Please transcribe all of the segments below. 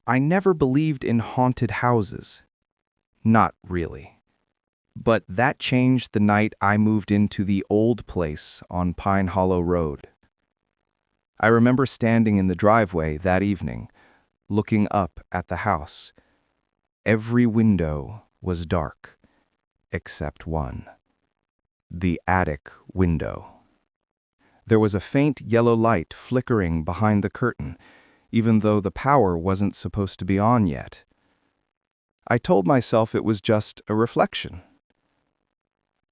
I never believed in haunted houses. Not really. But that changed the night I moved into the old place on Pine Hollow Road. I remember standing in the driveway that evening, looking up at the house. Every window was dark, except one. The attic window. There was a faint yellow light flickering behind the curtain, even though the power wasn't supposed to be on yet. I told myself it was just a reflection.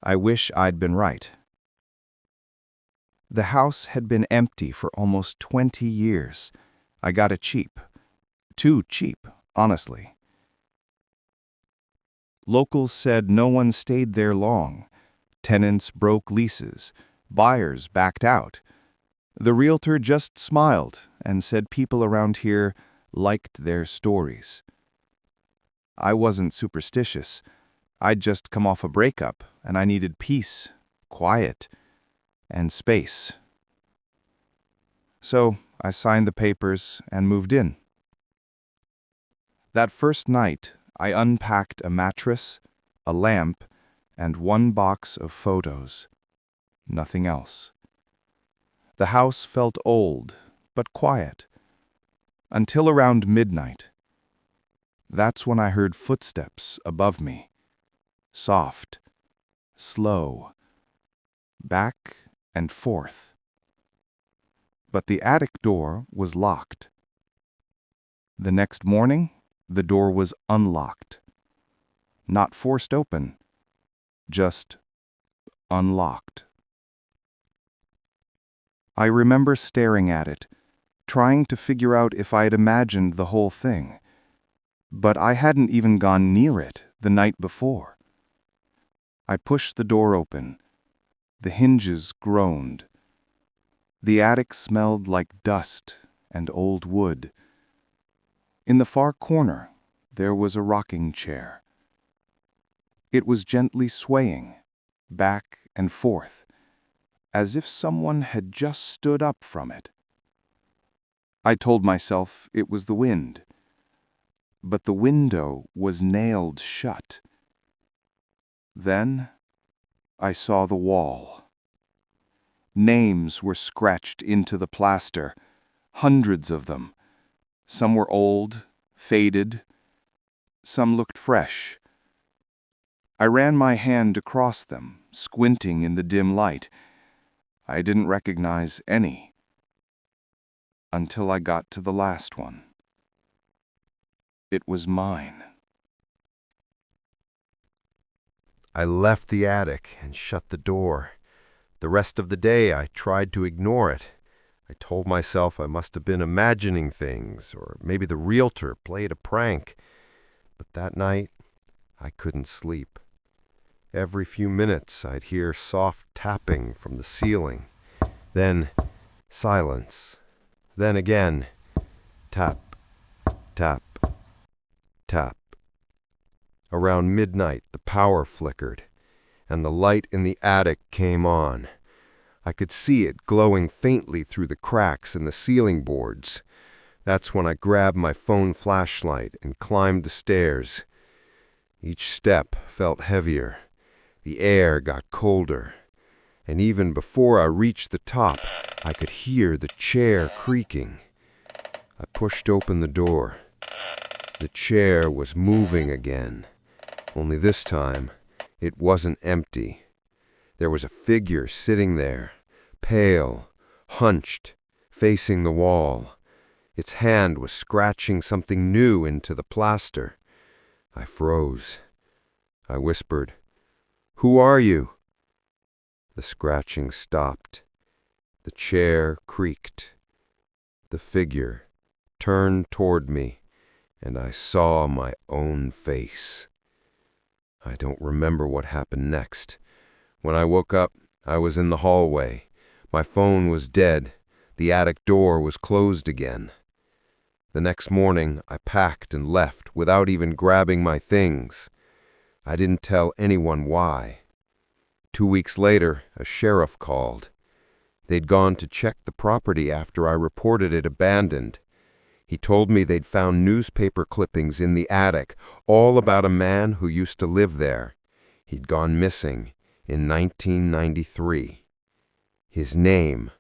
I wish I'd been right. The house had been empty for almost 20 years. I got it cheap. Too cheap, honestly. Locals said no one stayed there long. Tenants broke leases. Buyers backed out. The realtor just smiled and said people around here liked their stories. I wasn't superstitious. I'd just come off a breakup, and I needed peace, quiet, and space. So I signed the papers and moved in. That first night, I unpacked a mattress, a lamp, and one box of photos. Nothing else. The house felt old, but quiet. Until around midnight. That's when I heard footsteps above me. Soft, slow, back and forth. But the attic door was locked. The next morning, the door was unlocked. Not forced open, just unlocked. I remember staring at it, trying to figure out if I'd imagined the whole thing. But I hadn't even gone near it the night before. I pushed the door open. The hinges groaned. The attic smelled like dust and old wood. In the far corner, there was a rocking chair. It was gently swaying, back and forth, as if someone had just stood up from it. I told myself it was the wind, but the window was nailed shut. Then I saw the wall. Names were scratched into the plaster, hundreds of them. Some were old, faded. Some looked fresh. I ran my hand across them, squinting in the dim light. I didn't recognize any. Until I got to the last one. It was mine. I left the attic and shut the door. The rest of the day I tried to ignore it. I told myself I must have been imagining things, or maybe the realtor played a prank. But that night, I couldn't sleep. Every few minutes I'd hear soft tapping from the ceiling. Then silence. Then again, tap, tap, tap. Around midnight, the power flickered, and the light in the attic came on. I could see it glowing faintly through the cracks in the ceiling boards. That's when I grabbed my phone flashlight and climbed the stairs. Each step felt heavier. The air got colder. And even before I reached the top, I could hear the chair creaking. I pushed open the door. The chair was moving again. Only this time, it wasn't empty. There was a figure sitting there, pale, hunched, facing the wall. Its hand was scratching something new into the plaster. I froze. I whispered, "Who are you?" The scratching stopped. The chair creaked. The figure turned toward me, and I saw my own face. I don't remember what happened next. When I woke up, I was in the hallway. My phone was dead. The attic door was closed again. The next morning, I packed and left without even grabbing my things. I didn't tell anyone why. 2 weeks later, a sheriff called. They'd gone to check the property after I reported it abandoned. He told me they'd found newspaper clippings in the attic, all about a man who used to live there. He'd gone missing in 1993. His name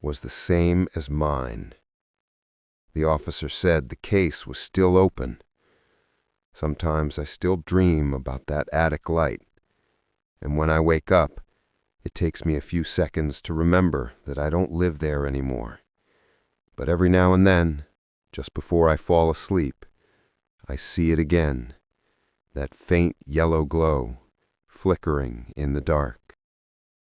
was the same as mine. The officer said the case was still open. Sometimes I still dream about that attic light, and when I wake up, it takes me a few seconds to remember that I don't live there anymore. But every now and then, just before I fall asleep, I see it again, that faint yellow glow flickering in the dark.